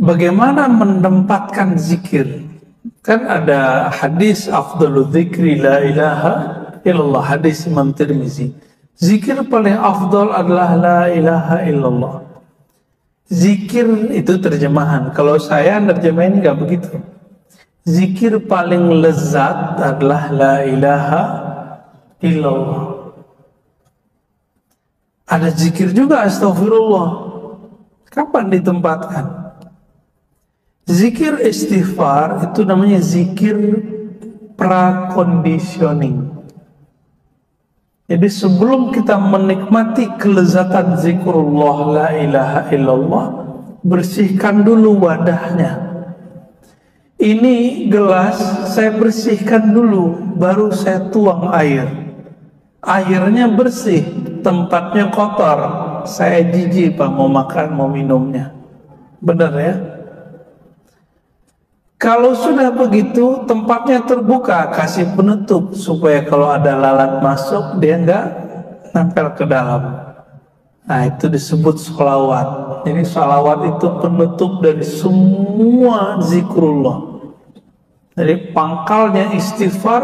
bagaimana menempatkan zikir? Kan ada hadis afdalu dzikri la ilaha illallah, hadis Imam Tirmizi. Zikir paling afdal adalah la ilaha illallah. Zikir itu terjemahan. Kalau saya nerjemahin nggak begitu. Zikir paling lezat adalah la ilaha illallah. Ada zikir juga astagfirullah. Kapan ditempatkan? Zikir istighfar itu namanya zikir prakondisioning. Jadi sebelum kita menikmati kelezatan zikrullah la ilaha illallah, bersihkan dulu wadahnya. Ini gelas saya bersihkan dulu, baru saya tuang air. Airnya bersih, tempatnya kotor. Saya jijik Pak mau makan, mau minumnya. Benar ya? Kalau sudah begitu, tempatnya terbuka, kasih penutup supaya kalau ada lalat masuk dia enggak nempel ke dalam. Nah itu disebut sholawat. Jadi sholawat itu penutup dari semua zikrullah. Jadi pangkalnya istighfar,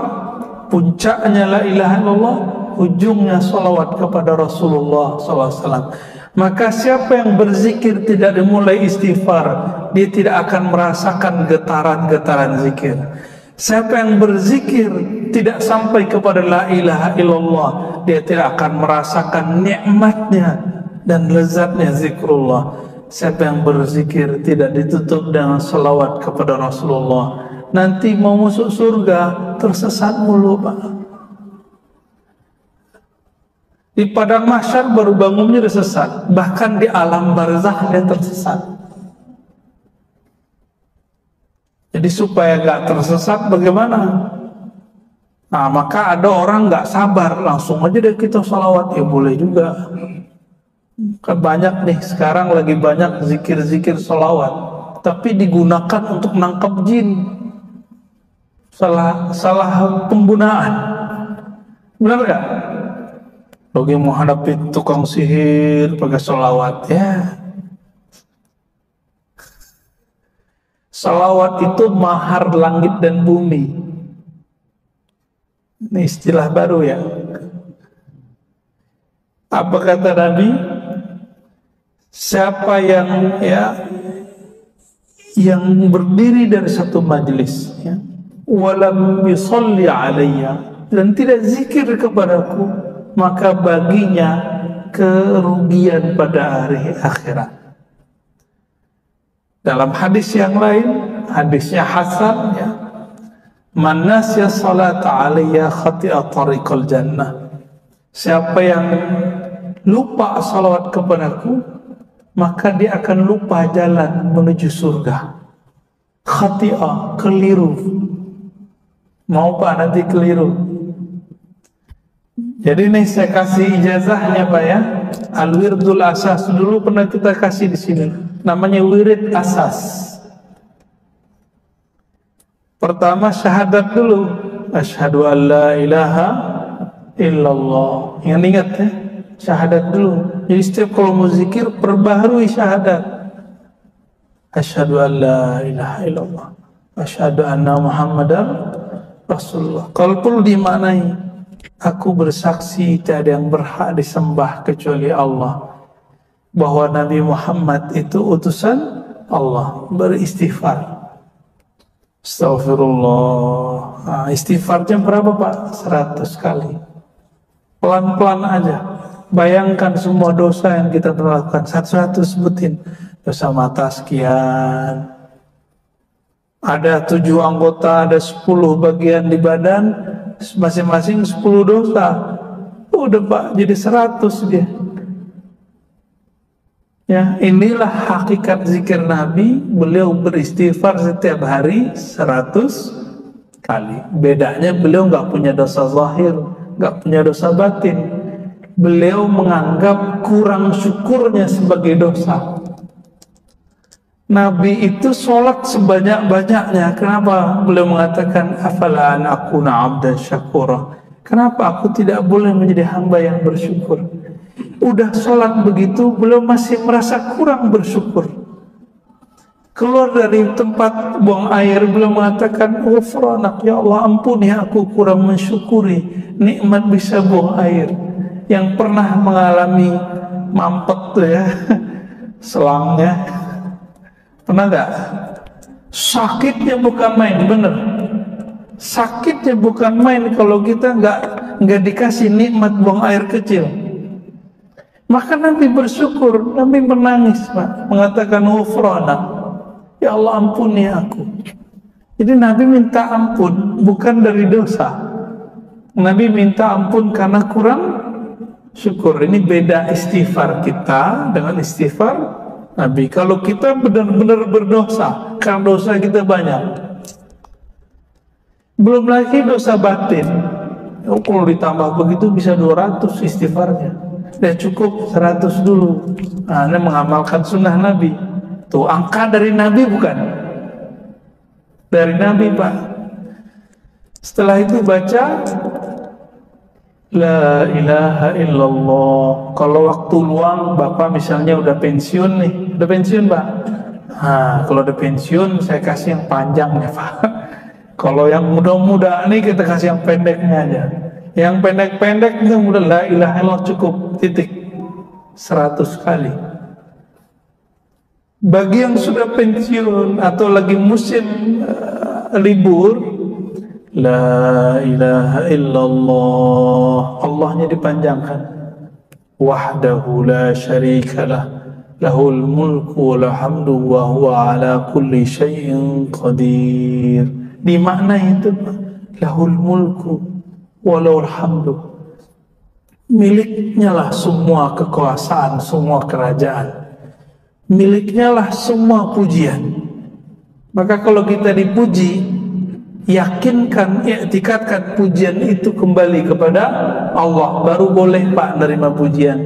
puncaknya la ilaha illallah, ujungnya sholawat kepada Rasulullah SAW. Maka siapa yang berzikir tidak dimulai istighfar, dia tidak akan merasakan getaran-getaran zikir. Siapa yang berzikir tidak sampai kepada la ilaha illallah, dia tidak akan merasakan nikmatnya dan lezatnya zikrullah. Siapa yang berzikir tidak ditutup dengan salawat kepada Rasulullah, nanti mau masuk surga tersesat mulu Pak. Di padang mahsyar baru bangunnya udah sesat, bahkan di alam barzakh dia tersesat. Jadi supaya gak tersesat bagaimana? Nah maka ada orang gak sabar, langsung aja deh kita salawat. Ya boleh juga. Kan banyak nih sekarang lagi banyak zikir-zikir salawat, tapi digunakan untuk nangkap jin. Salah penggunaan. Benar gak? Lagi menghadapi tukang sihir pakai sholawat ya. Sholawat itu mahar langit dan bumi. Ini istilah baru ya. Apa kata Nabi? Siapa yang berdiri dari satu majelis ya, walam yusalli alayya, dan tidak zikir kepadaku, maka baginya kerugian pada hari akhirat. Dalam hadis yang lain, hadisnya hasan ya, man nasya salata alayya khati'a tariqal jannah. Siapa yang lupa salawat kepadaku, maka dia akan lupa jalan menuju surga. Khati'a, keliru. Mau Pak nanti keliru. Jadi nih saya kasih ijazahnya Pak ya. Al-wirdul asas dulu pernah kita kasih di sini. Namanya wirid asas. Pertama syahadat dulu. Asyhadu an la ilaha illallah. Ingat ya, syahadat dulu. Jadi setiap kalau mau zikir perbaharui syahadat. Asyhadu an la ilaha illallah. Asyhadu anna Muhammadar Rasulullah. Kalau perlu dimaknai, aku bersaksi tiada yang berhak disembah kecuali Allah, bahwa Nabi Muhammad itu utusan Allah. Beristighfar. Astaghfirullah. Nah, istighfarnya berapa Pak? 100 kali. Pelan-pelan aja. Bayangkan semua dosa yang kita lakukan. Satu-satu sebutin. Dosa mata sekian. Ada 7 anggota, ada 10 bagian di badan, masing-masing 10 dosa. Udah Pak, jadi 100 dia. Ya, inilah hakikat zikir Nabi. Beliau beristighfar setiap hari 100 kali. Bedanya beliau nggak punya dosa zahir, nggak punya dosa batin. Beliau menganggap kurang syukurnya sebagai dosa. Nabi itu sholat sebanyak-banyaknya. Kenapa? Beliau mengatakan, afala an akuna abdan syakura. Kenapa aku tidak boleh menjadi hamba yang bersyukur? Udah sholat begitu, beliau masih merasa kurang bersyukur. Keluar dari tempat buang air beliau mengatakan, ghufranak, ya Allah ampuni aku kurang mensyukuri nikmat bisa buang air. Yang pernah mengalami mampet tuh ya selangnya, pernah nggak? Sakitnya bukan main, bener. Sakitnya bukan main kalau kita nggak dikasih nikmat buang air kecil. Maka Nabi bersyukur, Nabi menangis, Pak, mengatakan ghufranak, ya Allah ampuni aku. Jadi Nabi minta ampun bukan dari dosa. Nabi minta ampun karena kurang syukur. Ini beda istighfar kita dengan istighfar Nabi. Kalau kita benar-benar berdosa, karena dosa kita banyak. Belum lagi dosa batin. Oh, kalau ditambah begitu bisa 200 istighfarnya. Ya cukup 100 dulu. Nah, ini mengamalkan sunnah Nabi. Tuh angka dari Nabi bukan? Dari Nabi, Pak. Setelah itu baca La ilaha illallah. Kalau waktu luang Bapak misalnya udah pensiun nih. Udah pensiun, Pak? Nah, kalau udah pensiun saya kasih yang panjang ya, Pak. Kalau yang muda-muda nih kita kasih yang pendeknya aja. Yang pendek-pendek itu mudah, la ilaha illallah cukup, titik. 100 kali. Bagi yang sudah pensiun atau lagi musim libur, la ilaha illallah, Allahnya dipanjangkan. Wahdahu la syarikalah, lahul mulku wa hamdu wa huwa ala kulli syai'in qadir. Di makna itu, lahul mulku wa lahul hamdu. Miliknya lah semua kekuasaan, semua kerajaan. Miliknya lah semua pujian. Maka kalau kita dipuji, yakinkan, i'tikadkan pujian itu kembali kepada Allah, baru boleh, Pak, menerima pujian.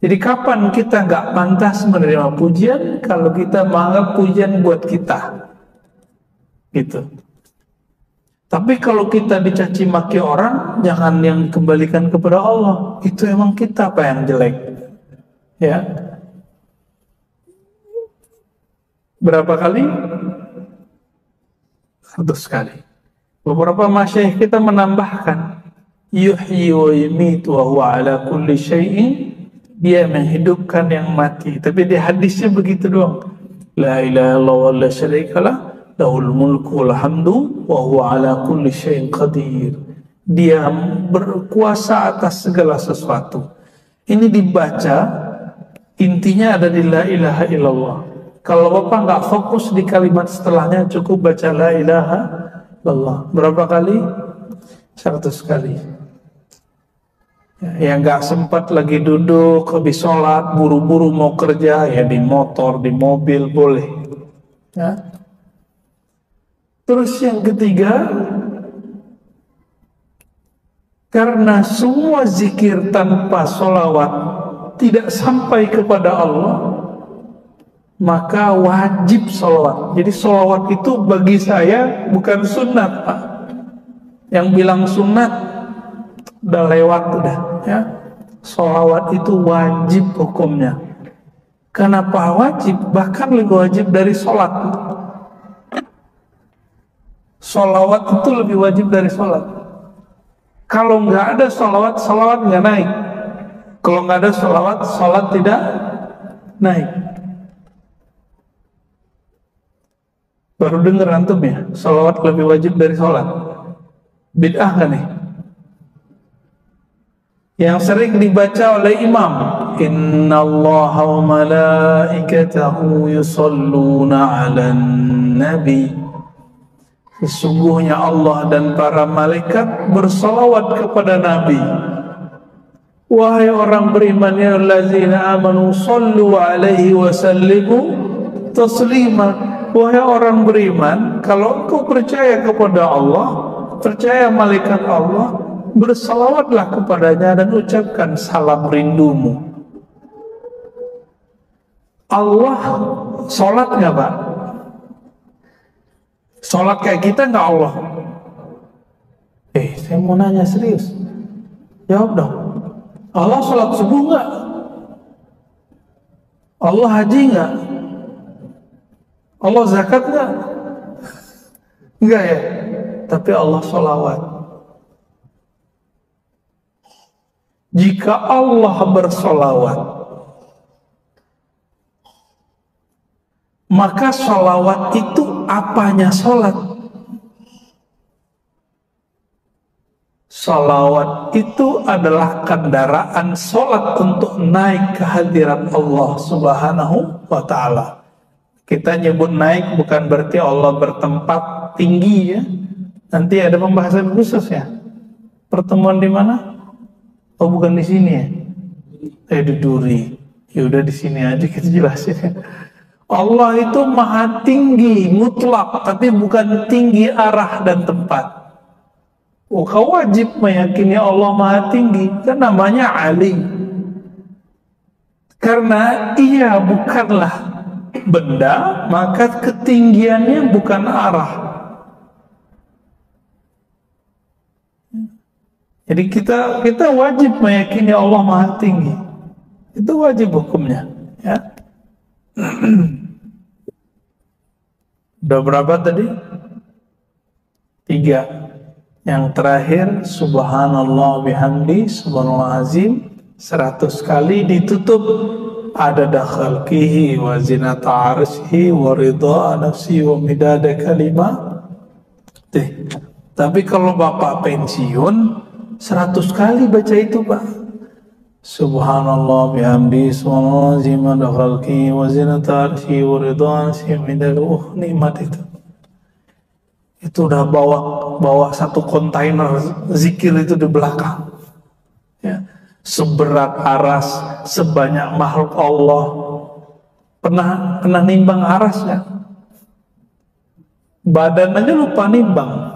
Jadi kapan kita nggak pantas menerima pujian? Kalau kita menganggap pujian buat kita, gitu. Tapi kalau kita dicaci maki orang, jangan yang kembalikan kepada Allah. Itu emang kita, Pak, yang jelek. Ya. Berapa kali? 100 kali. Beberapa masyaikh kita menambahkan, yuhyi wa yumitu wa huwa ala kulli syai'in, dia menghidupkan yang mati. Tapi di hadisnya begitu doang. La ilaha illallah wa la syarikalah, lahul mulku wal hamdu wa huwa ala kulli syai'in qadir. Dia berkuasa atas segala sesuatu. Ini dibaca, intinya ada di la ilaha illallah. Kalau Bapak nggak fokus di kalimat setelahnya, cukup baca la ilaha illallah. Berapa kali? 100 kali. Yang nggak sempat lagi duduk, habis sholat, buru-buru mau kerja, ya di motor, di mobil, boleh. Ya. Terus yang ketiga, karena semua zikir tanpa sholawat tidak sampai kepada Allah, maka wajib sholawat. Jadi sholawat itu bagi saya bukan sunat, Pak. Yang bilang sunat udah lewat udah, ya. Sholawat itu wajib hukumnya. Kenapa wajib? Bahkan lebih wajib dari sholat. Sholawat itu lebih wajib dari sholat. Kalau nggak ada sholawat, sholawat nggak naik. Kalau nggak ada sholawat, sholat tidak naik. Baru dengar antum ya, sholawat lebih wajib dari sholat. Bid'ah kan nih? Yang sering dibaca oleh imam, innallaha wa malaikatahu yusalluna 'alan nabi. Sesungguhnya Allah dan para malaikat bersalawat kepada Nabi. Wahai orang beriman, ya allazina amanu sallu alaihi wa sallimu taslima. Wahai orang beriman, kalau engkau percaya kepada Allah, percaya malaikat Allah, bersalawatlah kepadanya dan ucapkan salam rindumu. Allah sholat nggak, Pak? Sholat kayak kita nggak Allah? Saya mau nanya serius. Jawab dong. Allah sholat subuh nggak? Allah haji nggak? Allah zakat nggak? Enggak ya. Tapi Allah sholawat. Jika Allah bersolawat, maka sholawat itu apanya sholat? Sholawat itu adalah kendaraan sholat untuk naik ke hadirat Allah Subhanahu wa ta'ala. Kita nyebut naik bukan berarti Allah bertempat tinggi ya. Nanti ada pembahasan khusus ya. Pertemuan di mana? Oh bukan di sini ya. Di Duri. Ya udah di sini aja kita jelasin ya. Allah itu maha tinggi mutlak, tapi bukan tinggi arah dan tempat. Kau wajib meyakini Allah maha tinggi, kan namanya Ali. Karena ia bukanlah benda, maka ketinggiannya bukan arah. Jadi kita wajib meyakini Allah maha tinggi. Itu wajib hukumnya, ya. Udah berapa tadi? 3. Yang terakhir, subhanallah bihamdi, subhanallah azim, 100 kali ditutup adada khalqihi wa zinata arsyihi wa ridha nafsi wa midada kalimah. Tapi kalau bapak pensiun 100 kali baca itu pak. Subhanallah bihamdi, subhanallah azim, adada khalqihi wa zinata arsyihi wa ridha nafsi wa midada. Nikmat itu. Itu udah bawa satu kontainer zikir itu di belakang ya. Seberat aras, sebanyak makhluk Allah. Pernah nimbang aras ya? Badan aja lupa nimbang,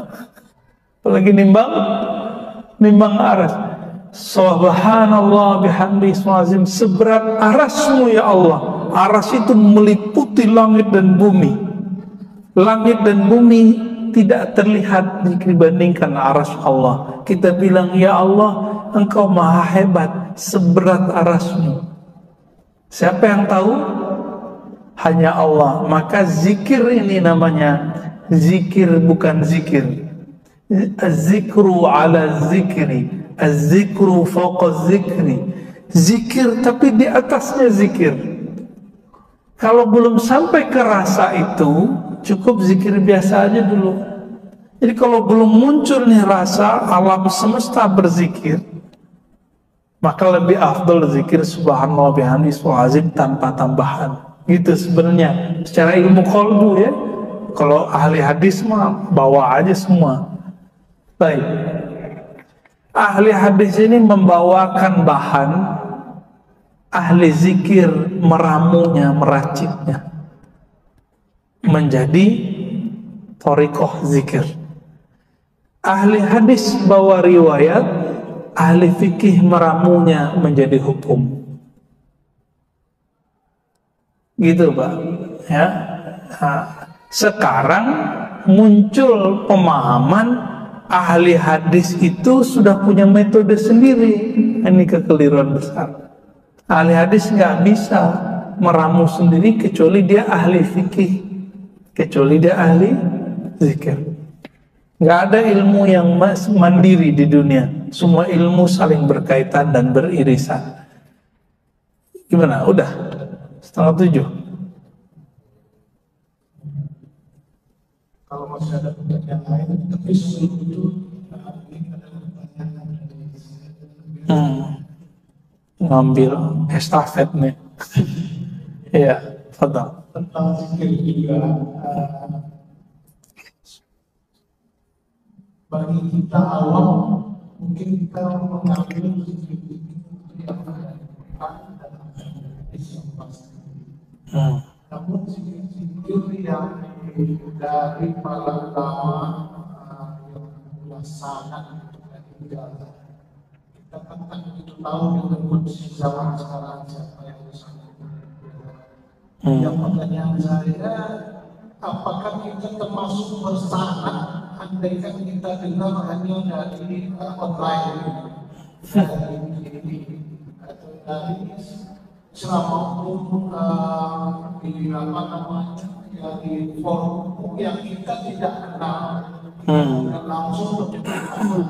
apalagi nimbang aras. Subhanallah bihamdi subhanallah, seberat arasmu ya Allah. Aras itu meliputi langit dan bumi. Langit dan bumi tidak terlihat dibandingkan aras Allah. Kita bilang, ya Allah, Engkau maha hebat, seberat arasmu. Siapa yang tahu? Hanya Allah. Maka zikir ini namanya zikir bukan zikir. Az-zikru ala zikri, az-zikru fawqa zikri. Zikir tapi di atasnya zikir. Kalau belum sampai ke rasa itu, cukup zikir biasa aja dulu. Jadi kalau belum muncul nih rasa alam semesta berzikir, maka lebih afdal zikir subhanallah bihamdi subhanallah azim tanpa tambahan. Gitu sebenarnya secara ilmu qalbu ya. Kalau ahli hadis mah bawa aja semua. Baik. Ahli hadis ini membawakan bahan, ahli zikir meramunya, meraciknya menjadi thariqah zikir. Ahli hadis bawa riwayat, ahli fikih meramunya menjadi hukum. Gitu Pak ya. Nah, sekarang muncul pemahaman ahli hadis itu sudah punya metode sendiri. Ini kekeliruan besar. Ahli hadis nggak bisa meramu sendiri kecuali dia ahli fikih, kecuali dia ahli zikir. Nggak ada ilmu yang mandiri di dunia. Semua ilmu saling berkaitan dan beririsan. Gimana? Udah 6:30. Kalau masih ada pertanyaan lain, tapi sebelum itu ini ada pertanyaan dari ngambil estafet nih. Iya, fadal. tentang zikir juga. Bagi kita awam, mungkin kita mengambil zikir yang dalam hadis yang pasti. Namun zikir yang dari para ulama yang melaksanakan dan menjalankan, kita kan itu tahu dengan kondisi zaman sekarang siapa yang bersangkutan. Yang pertanyaan saya, apakah kita termasuk bersalah andaikan kita dengar hanya dari online, dari TV atau dari selama di apa namanya ya di forum yang kita tidak kenal dan langsung berjumpa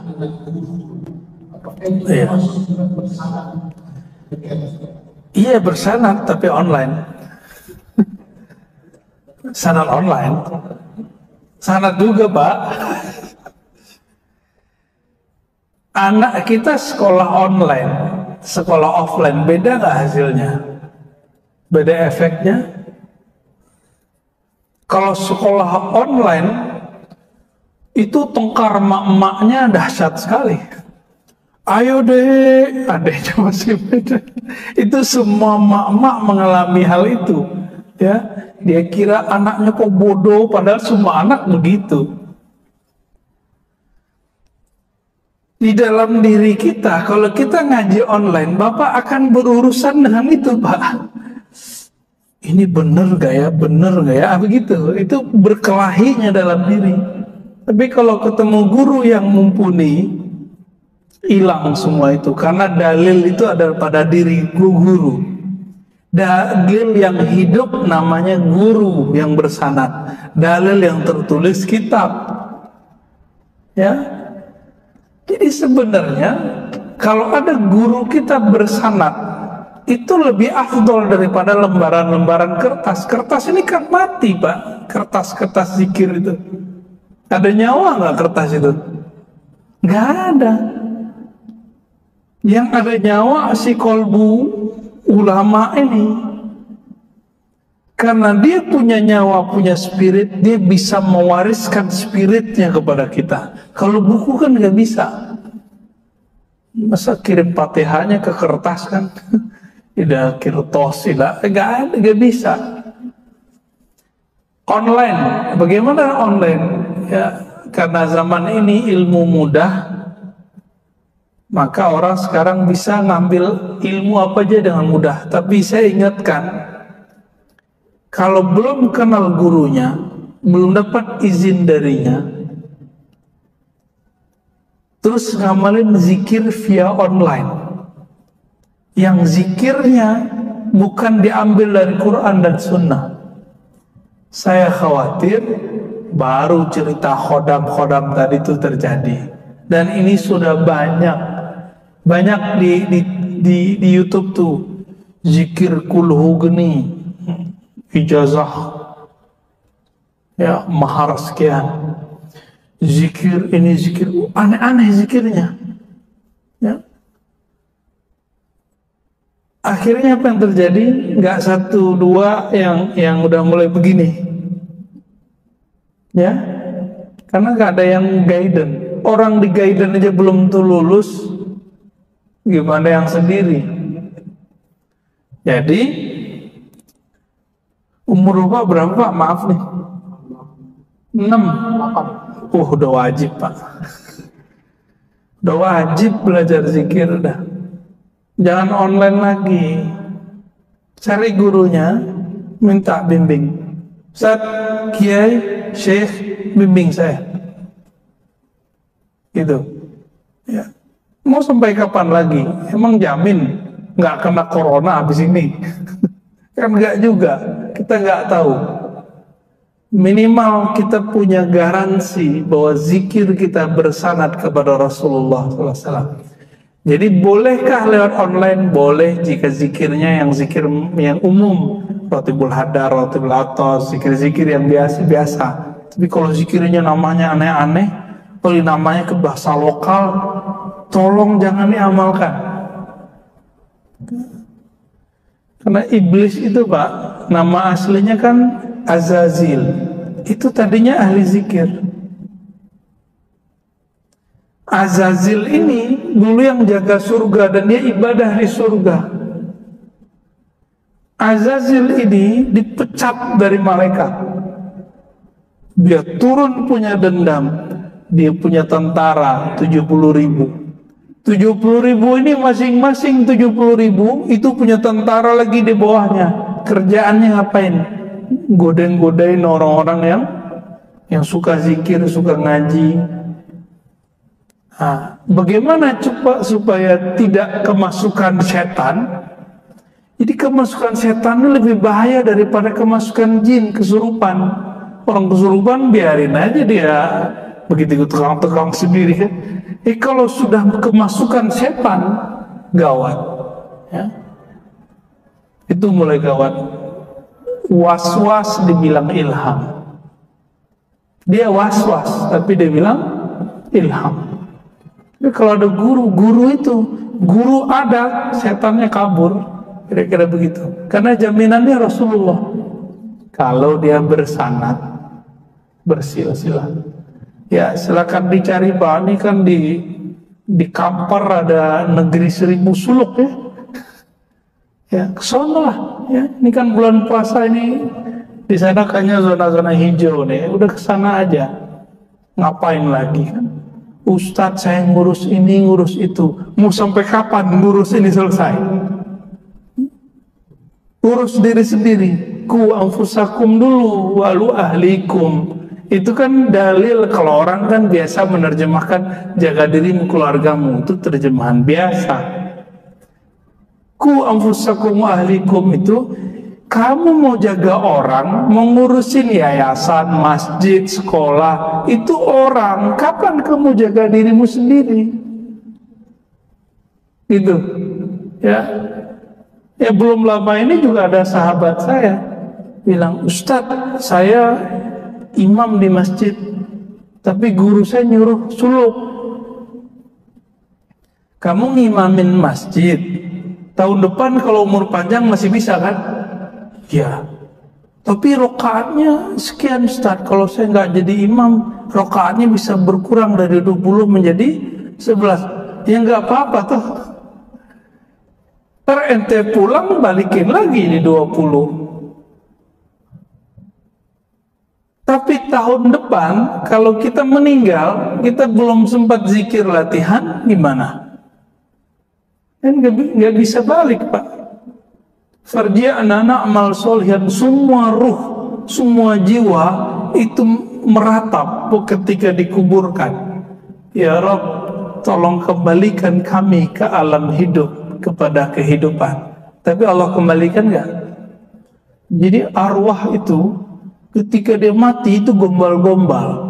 dengan guru atau itu masuk juga bersanad. Iya bersanad tapi online. Sanad online. Sanad juga Pak. Anak kita sekolah online, sekolah offline, beda nggak hasilnya? Beda efeknya? Kalau sekolah online, itu tengkar emak-emaknya dahsyat sekali. Ayo deh, adanya masih beda. Itu semua emak-emak mengalami hal itu. Ya, dia kira anaknya kok bodoh, padahal semua anak begitu. Di dalam diri kita, kalau kita ngaji online, Bapak akan berurusan dengan itu, Pak. Ini bener gak ya, bener gak ya, begitu. Itu berkelahinya dalam diri. Tapi kalau ketemu guru yang mumpuni, hilang semua itu. Karena dalil itu ada pada diri guru. Dalil yang hidup namanya guru yang bersanad. Dalil yang tertulis kitab. Ya. Jadi sebenarnya kalau ada guru kita bersanad itu lebih afdol daripada lembaran-lembaran kertas. Kertas ini kan mati Pak. Kertas-kertas zikir itu. Ada nyawa nggak kertas itu? Nggak ada. Yang ada nyawa si kolbu ulama ini. Karena dia punya nyawa, punya spirit, dia bisa mewariskan spiritnya kepada kita. Kalau buku kan nggak bisa. Masa kirim Fatihahnya ke kertas kan? Tidak kirtos, tidak, nggak bisa. Online, bagaimana online? Ya, karena zaman ini ilmu mudah, maka orang sekarang bisa ngambil ilmu apa aja dengan mudah. Tapi saya ingatkan, kalau belum kenal gurunya, belum dapat izin darinya, terus ngamalin zikir via online, yang zikirnya bukan diambil dari Quran dan Sunnah, saya khawatir baru cerita khodam-khodam tadi itu terjadi. Dan ini sudah banyak di YouTube tuh, zikir kulhu geni, ijazah ya mahar sekian, zikir ini zikir aneh-aneh zikirnya ya. Akhirnya apa yang terjadi? Nggak satu dua yang udah mulai begini ya, karena nggak ada yang guidance. Orang di guidance aja belum tuh lulus, gimana yang sendiri? Jadi umur Bapak berapa Pak? Maaf nih. 6. Udah wajib Pak. Udah wajib belajar zikir dah. Jangan online lagi. Cari gurunya, minta bimbing. Ustaz, Kiai, Syekh, bimbing saya. Gitu. Ya. Mau sampai kapan lagi? Emang jamin nggak kena corona habis ini? Kan nggak juga. Kita nggak tahu. Minimal kita punya garansi bahwa zikir kita bersanad kepada Rasulullah SAW. Jadi bolehkah lewat online? Boleh jika zikirnya yang zikir yang umum, Ratibul Hadar, Ratibul Atos, zikir-zikir yang biasa-biasa. Tapi kalau zikirnya namanya aneh-aneh, kalau namanya ke bahasa lokal, tolong jangan diamalkan. Karena iblis itu Pak, nama aslinya kan Azazil. Itu tadinya ahli zikir. Azazil ini dulu yang jaga surga dan dia ibadah di surga. Azazil ini dipecat dari malaikat. Dia turun punya dendam. Dia punya tentara 70.000. 70.000 ini masing-masing 70.000 itu punya tentara lagi di bawahnya. Kerjaannya ngapain? Godain-godain orang-orang yang suka zikir, suka ngaji. Nah, bagaimana coba supaya tidak kemasukan setan? Jadi kemasukan setan ini lebih bahaya daripada kemasukan jin, kesurupan. Orang kesurupan biarin aja dia begitu tukang-tukang sendiri kan. Kalau sudah kemasukan setan, gawat. Ya. Itu mulai gawat. Was-was dibilang ilham. Dia was-was, tapi dia bilang ilham. Jadi kalau ada guru itu, guru ada, setannya kabur. Kira-kira begitu. Karena jaminannya Rasulullah. Kalau dia bersanad, bersilsilah. Ya silakan dicari Pak. Ini kan di Kampar ada negeri 1000 suluk ya. Ya kesana lah. Ya ini kan bulan puasa ini. Di sana kayaknya zona-zona hijau nih. Udah kesana aja. Ngapain lagi kan? Ustadz saya ngurus ini, ngurus itu. Mau sampai kapan ngurus ini selesai? Urus diri sendiri. Ku anfusakum dulu walu ahlikum. Itu kan dalil kalau orang kan biasa menerjemahkan jaga dirimu keluargamu, itu terjemahan biasa. Ku anfusakum ahlikum itu kamu mau jaga orang, mau ngurusin yayasan, masjid, sekolah, itu orang. Kapan kamu jaga dirimu sendiri? Gitu. Ya. Ya belum lama ini juga ada sahabat saya bilang, Ustadz saya imam di masjid, tapi guru saya nyuruh suluk. Kamu ngimamin masjid, tahun depan kalau umur panjang masih bisa kan? Ya. Tapi rokaatnya sekian Ustadz, kalau saya nggak jadi imam, rokaatnya bisa berkurang dari 20 menjadi 11. Ya nggak apa-apa toh. Ente pulang balikin lagi di 20. Tapi tahun depan kalau kita meninggal, kita belum sempat zikir latihan, gimana? Kan nggak bisa balik Pak. Farji'na na'mal sholihan, semua ruh, semua jiwa itu meratap ketika dikuburkan. Ya Rabb, tolong kembalikan kami ke alam hidup, kepada kehidupan. Tapi Allah kembalikan nggak? Jadi arwah itu ketika dia mati itu gombal-gombal.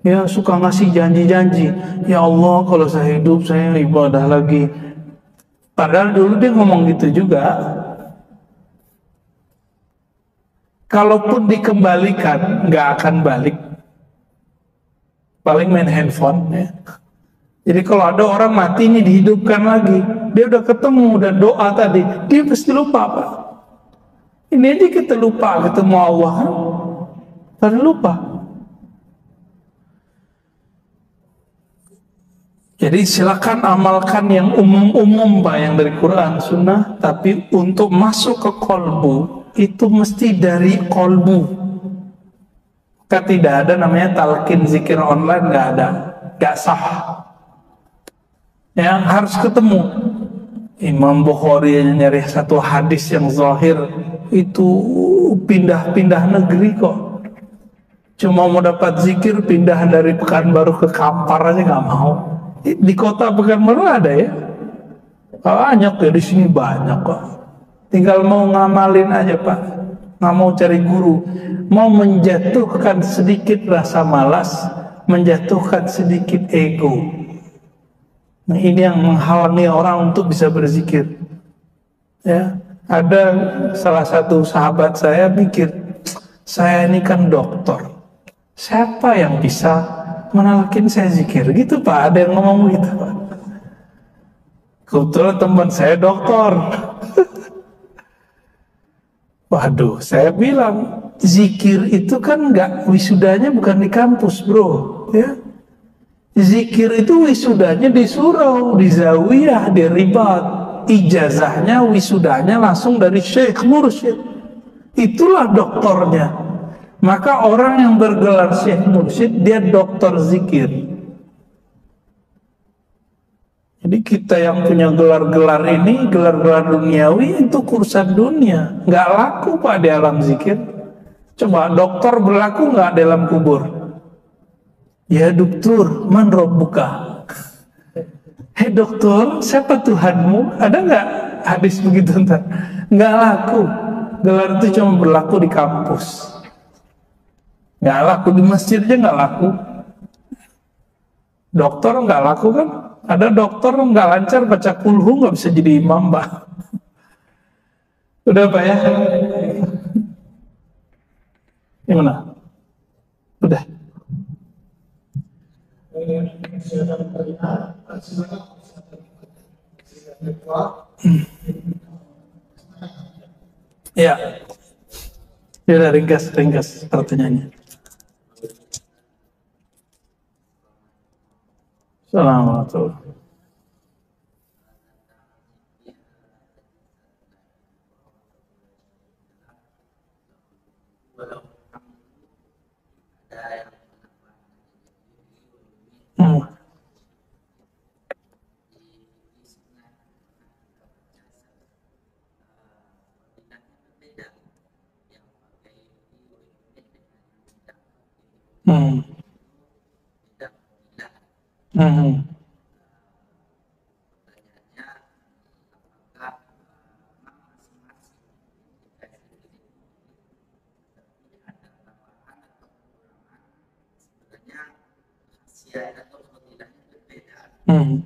Ya suka ngasih janji-janji. Ya Allah kalau saya hidup saya ibadah lagi. Padahal dulu dia ngomong gitu juga. Kalaupun dikembalikan nggak akan balik. Paling main handphone ya. Jadi kalau ada orang mati ini dihidupkan lagi, dia udah ketemu dan doa tadi, dia pasti lupa Pak. Ini aja kita lupa ketemu Allah kan? Tadi lupa. Jadi silakan amalkan yang umum-umum Pak, yang dari Quran Sunnah, tapi untuk masuk ke kolbu itu mesti dari kolbu. Kan tidak ada namanya talqin zikir online, nggak ada, nggak sah. Ya harus ketemu. Imam Bukhari nyari satu hadis yang zahir itu pindah-pindah negeri kok. Cuma mau dapat zikir pindah dari Pekanbaru ke Kampar aja nggak mau. Di kota Pekanbaru ada ya. Banyak ya di sini banyak kok. Tinggal mau ngamalin aja Pak. Nggak mau cari guru. Mau menjatuhkan sedikit rasa malas, menjatuhkan sedikit ego. Nah, ini yang menghalangi orang untuk bisa berzikir. Ya, ada salah satu sahabat saya mikir, saya ini kan dokter, siapa yang bisa menalkin saya zikir? Gitu Pak, ada yang ngomong gitu Pak. Kebetulan teman saya dokter. Waduh, saya bilang zikir itu kan nggak, wisudanya bukan di kampus bro, ya. Zikir itu wisudanya di surau, di zawiyah, di ribat. Ijazahnya, wisudanya langsung dari syekh mursyid. Itulah doktornya. Maka orang yang bergelar syekh mursyid, dia dokter zikir. Jadi kita yang punya gelar-gelar ini, gelar-gelar duniawi, itu urusan dunia. Nggak laku Pak di alam zikir. Coba dokter berlaku nggak dalam kubur? Ya dokter, man rabbuka? Hei dokter, siapa Tuhanmu? Ada nggak hadis begitu ntar? Nggak laku. Gelar itu cuma berlaku di kampus. Nggak laku di masjid aja nggak laku. Dokter nggak laku kan? Ada dokter nggak lancar baca kulhu nggak bisa jadi imam, Mbak. Udah Pak ya? Gimana? Udah. Ya. Ya, ringkas pertanyaannya. Assalamualaikum. Hmm. Hmm. Hmm.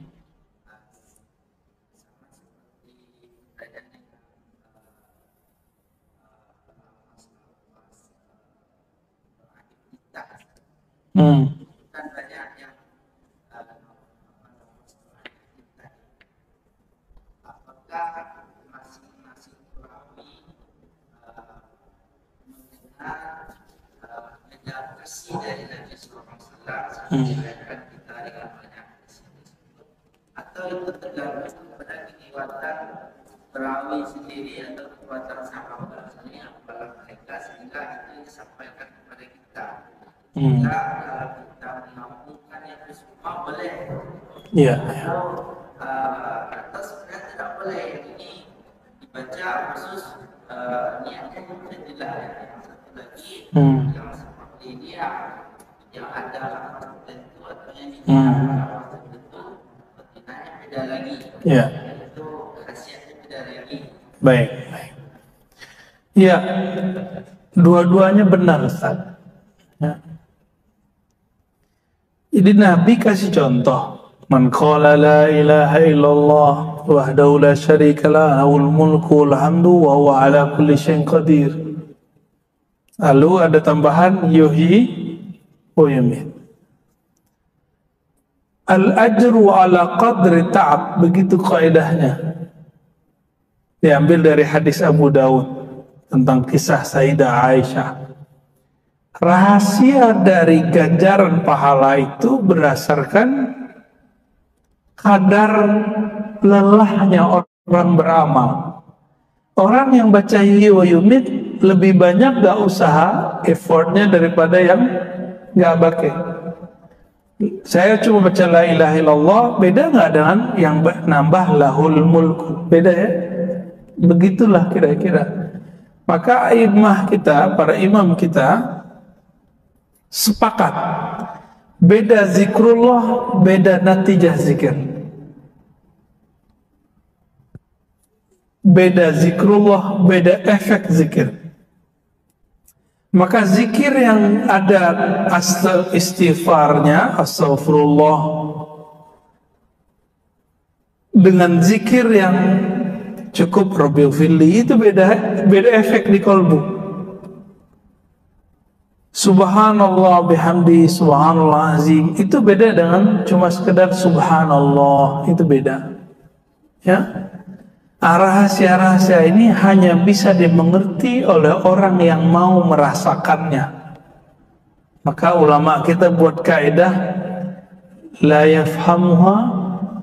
Hmm. Atau itu tergantung kepada kekuatan perawi sendiri atau kekuatan sahabat misalnya apalah mereka sehingga itu disampaikan kepada kita. Sehingga kalau kita mengampungkannya itu semua boleh. Iya. Atau sebenarnya tidak boleh. Ini dibaca khusus niatnya jadilah yang satu lagi yang seperti ini yang ada tertentu atau yang tidak tertentu pertinanya beda lagi. Iya. Itu khasiatnya beda lagi. Baik. Iya. Dua-duanya benar, Ustaz. Ya. Jadi Nabi kasih contoh, man qala la ilaha illallah wahdahu la syarika lah lahul mulku wal hamdu wa huwa ala kulli syai'in qadir. Lalu ada tambahan yuhyi wa yumiit. Al ajru ala qadri ta'ab, begitu kaidahnya. Diambil dari hadis Abu Daud tentang kisah Sayyidah Aisyah. Rahasia dari ganjaran pahala itu berdasarkan kadar lelahnya orang beramal. Orang yang baca yuhyi wa yumiit lebih banyak gak usaha effortnya daripada yang gak pakai. Saya cuma baca la ilaha illallah, beda gak dengan yang nambah lahul mulku? Beda ya? Begitulah kira-kira. Maka imam kita, para imam kita sepakat, beda zikrullah, beda natijah zikir. Beda zikrullah, beda efek zikir. Maka zikir yang ada istighfarnya, astaghfirullah, dengan zikir yang cukup Rabbighfirli, itu beda efek di kalbu. Subhanallah bihamdi, subhanallah azim, itu beda dengan cuma sekedar subhanallah, itu beda. Ya. Rahasia-rahasia ini hanya bisa dimengerti oleh orang yang mau merasakannya. Maka ulama kita buat kaidah la yafhamuha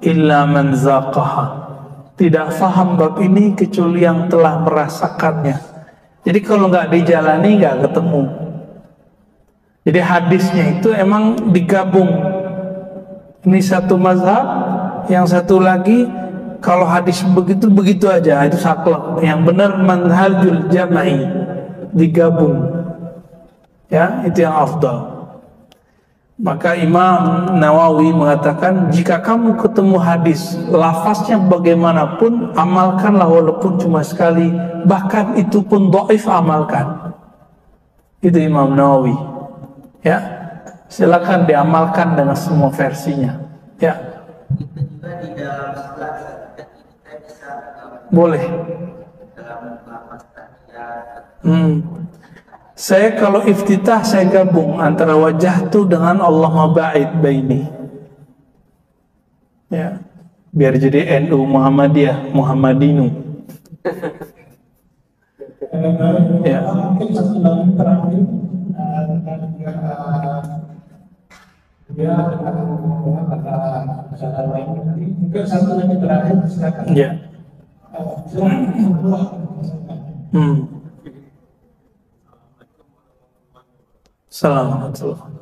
illa man zaqaha. Tidak faham bab ini kecuali yang telah merasakannya. Jadi kalau nggak dijalani nggak ketemu. Jadi hadisnya itu emang digabung. Ini satu mazhab, yang satu lagi kalau hadis begitu aja, itu saklek. Yang benar manhajul jama'i, digabung. Ya, itu yang afdal. Maka Imam Nawawi mengatakan, jika kamu ketemu hadis lafaznya bagaimanapun, amalkanlah walaupun cuma sekali, bahkan itu pun dhaif, amalkan. Itu Imam Nawawi. Ya, silakan diamalkan dengan semua versinya. Ya. Itu juga di dalam salat kita bisa Boleh. dalam lafaz tahiyat. Saya kalau iftitah saya gabung antara wajahtu dengan Allahumma ba'id baini. Ya, biar jadi NU Muhammadiyah, Muhammadinu. Ya. Mungkin satu lagi terakhir, dia ada acara lain nanti. Mungkin satu lagi terakhir, silakan. Ya. Assalamualaikum.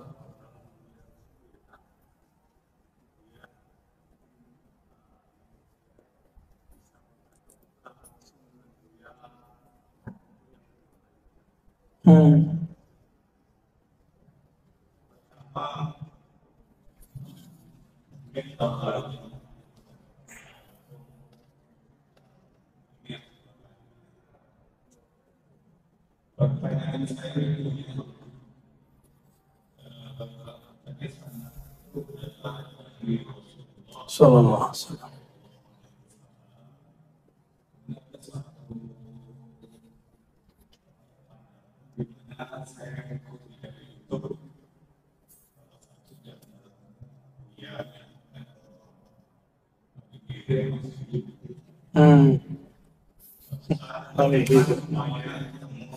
Sallallahu alaihi wasallam.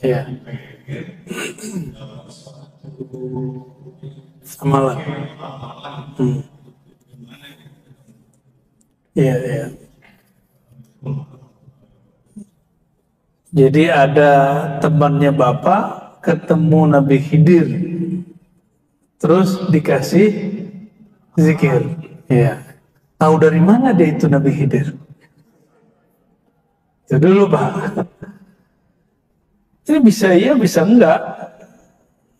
Ya. Amalan. Iya, iya. Jadi ada temannya Bapak ketemu Nabi Khidir, terus dikasih zikir. Iya. Tahu dari mana dia itu Nabi Khidir? Itu dulu, Pak. Ini bisa iya, bisa enggak.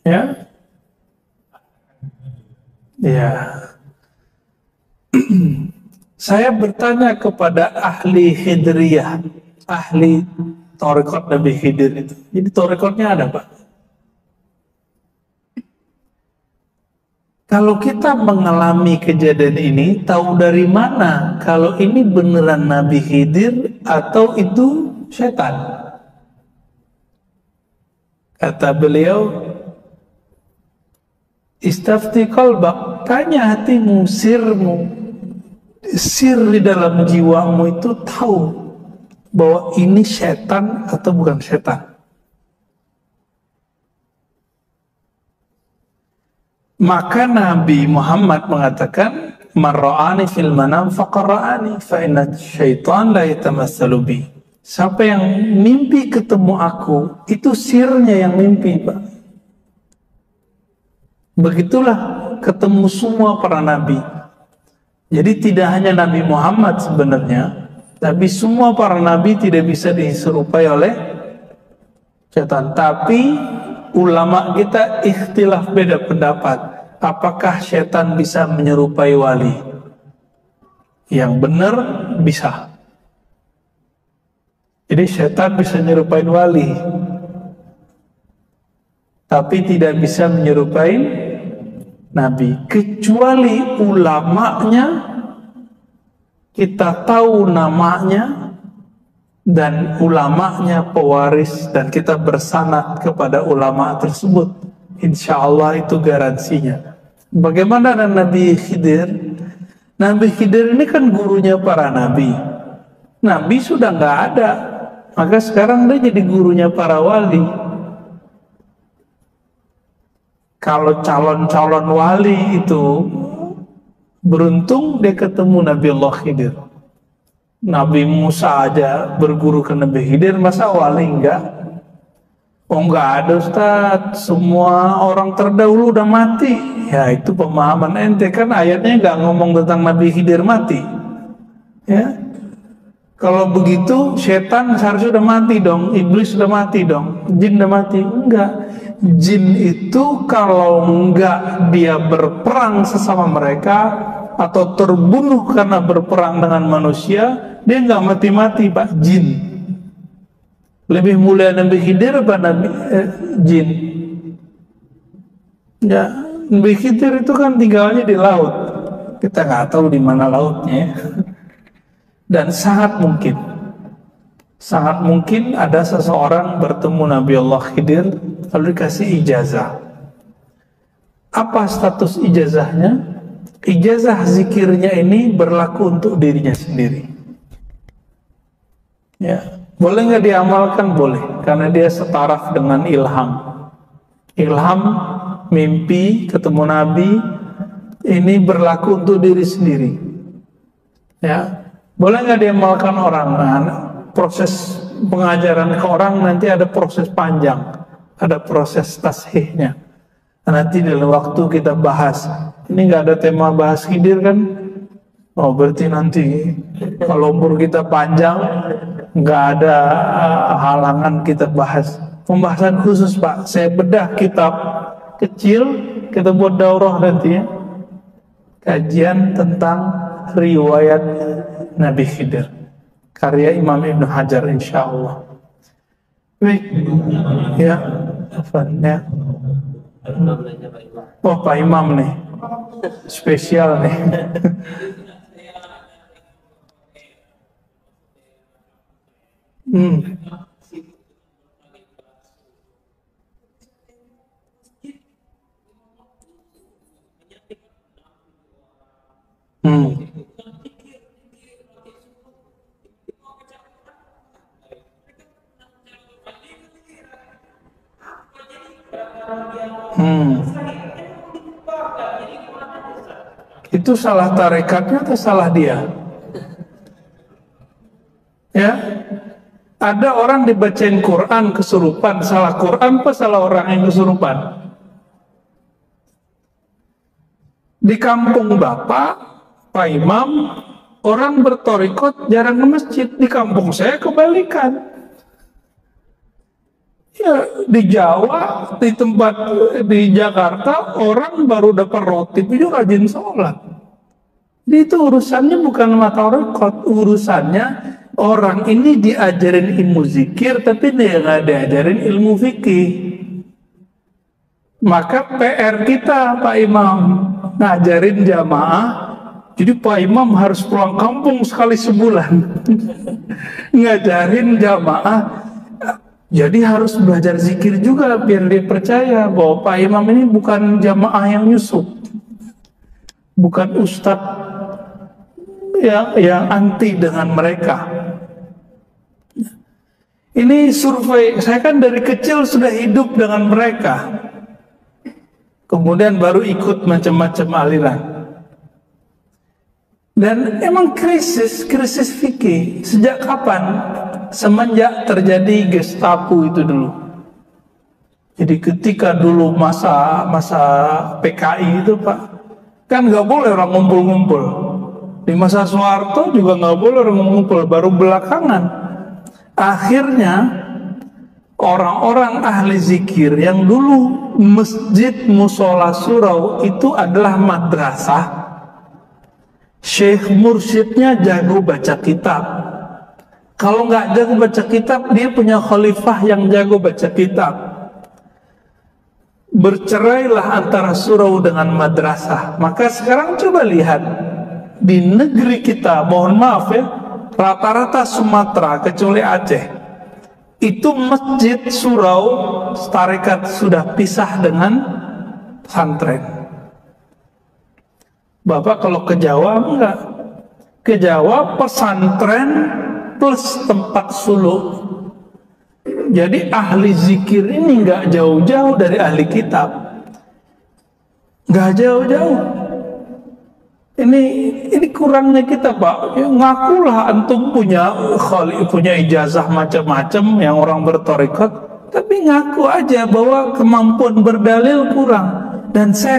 Ya. Ya. Saya bertanya kepada ahli Khidriyah, ahli Thariqat Nabi Khidir itu. Jadi Thariqatnya ada, Pak. Kalau kita mengalami kejadian ini, tahu dari mana kalau ini beneran Nabi Khidir atau itu setan? Kata beliau, istafti qalbak, tanya hatimu, sirmu. Sir di dalam jiwamu itu tahu bahwa ini setan atau bukan setan. Maka Nabi Muhammad mengatakan, man ra'ani fil manam faqad ra'ani fa inna syaitan la yatamassalu bi. Siapa yang mimpi ketemu aku, itu sirnya yang mimpi, Pak. Begitulah ketemu semua para nabi. Jadi tidak hanya Nabi Muhammad sebenarnya, tapi semua para nabi tidak bisa diserupai oleh setan. Tapi ulama kita ikhtilaf, beda pendapat. Apakah setan bisa menyerupai wali? Yang benar bisa. Jadi setan bisa menyerupai wali, tapi tidak bisa menyerupai nabi, kecuali ulamanya kita tahu namanya dan ulamanya pewaris dan kita bersanad kepada ulama tersebut, insya Allah itu garansinya. Bagaimana dengan Nabi Khidir? Nabi Khidir ini kan gurunya para nabi. Nabi sudah nggak ada, maka sekarang dia jadi gurunya para wali. Kalau calon-calon wali itu beruntung dia ketemu Nabi Allah Khidir. Nabi Musa aja berguru ke Nabi Khidir, masa wali enggak? Oh enggak ada, Ustaz, semua orang terdahulu udah mati. Ya itu pemahaman ente, kan ayatnya enggak ngomong tentang Nabi Khidir mati. Ya. Kalau begitu setan seharusnya sudah mati dong, iblis sudah mati dong, jin sudah mati. Enggak. Jin itu kalau enggak dia berperang sesama mereka atau terbunuh karena berperang dengan manusia, dia enggak mati-mati, Pak. Jin lebih mulia Nabi Khidir apa Nabi jin? Ya, Nabi Khidir itu kan tinggalnya di laut. Kita nggak tahu di mana lautnya ya. Dan sangat mungkin ada seseorang bertemu Nabi Allah Khidir lalu dikasih ijazah. Apa status ijazahnya? Ijazah zikirnya ini berlaku untuk dirinya sendiri. Ya, boleh nggak diamalkan? Boleh, karena dia setaraf dengan ilham. Ilham, mimpi, ketemu Nabi, ini berlaku untuk diri sendiri. Ya. Boleh nggak diamalkan orang? Nah, proses pengajaran ke orang nanti ada proses panjang, ada proses tashihnya. Nanti dalam waktu kita bahas. Ini nggak ada tema bahas Khidir kan? Oh, berarti nanti kalau umur kita panjang nggak ada halangan kita bahas. Pembahasan khusus, Pak. Saya bedah kitab kecil, kita buat daurah nanti ya. Kajian tentang riwayat Nabi Khidir, karya Imam Ibn Hajar, insya Allah. Baik, ya, ya. Oh, Pak Imam nih, spesial nih. Itu salah tarekatnya atau salah dia? Ya, ada orang dibacain Quran kesurupan, salah Quran apa salah orang yang kesurupan? Di kampung Bapak, Pak Imam, orang bertorikot jarang ke masjid. Di kampung saya kebalikan. Ya, di Jawa, di tempat di Jakarta, orang baru dapat roti itu rajin sholat. Jadi itu urusannya bukan matorikot, urusannya orang ini diajarin ilmu zikir, tapi dia nggak diajarin ilmu fikih. Maka PR kita, Pak Imam, ngajarin jamaah. Jadi Pak Imam harus pulang kampung sekali sebulan, ngajarin jamaah. Jadi harus belajar zikir juga biar dia percaya bahwa Pak Imam ini bukan jamaah yang nyusup, bukan ustadz yang anti dengan mereka. Ini survei, saya kan dari kecil sudah hidup dengan mereka, kemudian baru ikut macam-macam aliran. Dan emang krisis fikih sejak kapan? Semenjak terjadi Gestapo itu dulu. Jadi ketika dulu masa PKI itu, Pak, kan nggak boleh orang ngumpul-ngumpul. Di masa Soeharto juga nggak boleh orang ngumpul. Baru belakangan akhirnya orang-orang ahli zikir yang dulu masjid musola surau itu adalah madrasah. Syekh mursyidnya jago baca kitab. Kalau nggak jago baca kitab, dia punya khalifah yang jago baca kitab. Bercerailah antara surau dengan madrasah. Maka sekarang coba lihat di negeri kita, mohon maaf ya, rata-rata Sumatera kecuali Aceh, itu masjid surau tarekat sudah pisah dengan pesantren. Bapak kalau ke Jawa enggak, ke Jawa pesantren plus tempat suluk. Jadi ahli zikir ini enggak jauh-jauh dari ahli kitab, enggak jauh-jauh. Ini kurangnya kita, Pak. Ya, ngakulah antum punya ijazah macam-macam yang orang bertorikot, tapi ngaku aja bahwa kemampuan berdalil kurang. Dan saya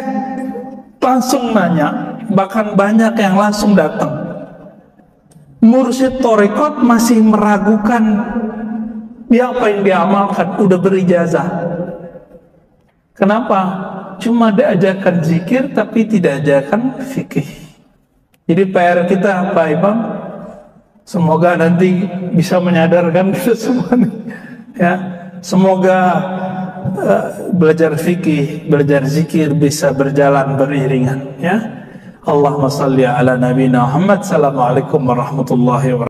langsung nanya, bahkan banyak yang langsung datang. Mursyid Thariqat masih meragukan dia apa yang diamalkan, udah berijazah. Kenapa? Cuma diajarkan zikir tapi tidak ajarkan fikih. Jadi PR kita Pak Imam, semoga nanti bisa menyadarkan kita semua nih, ya. Semoga belajar fikih, belajar zikir bisa berjalan beriringan, ya. Allahumma salli ala nabiyina Muhammad. Assalamualaikum warahmatullahi wabarakatuh.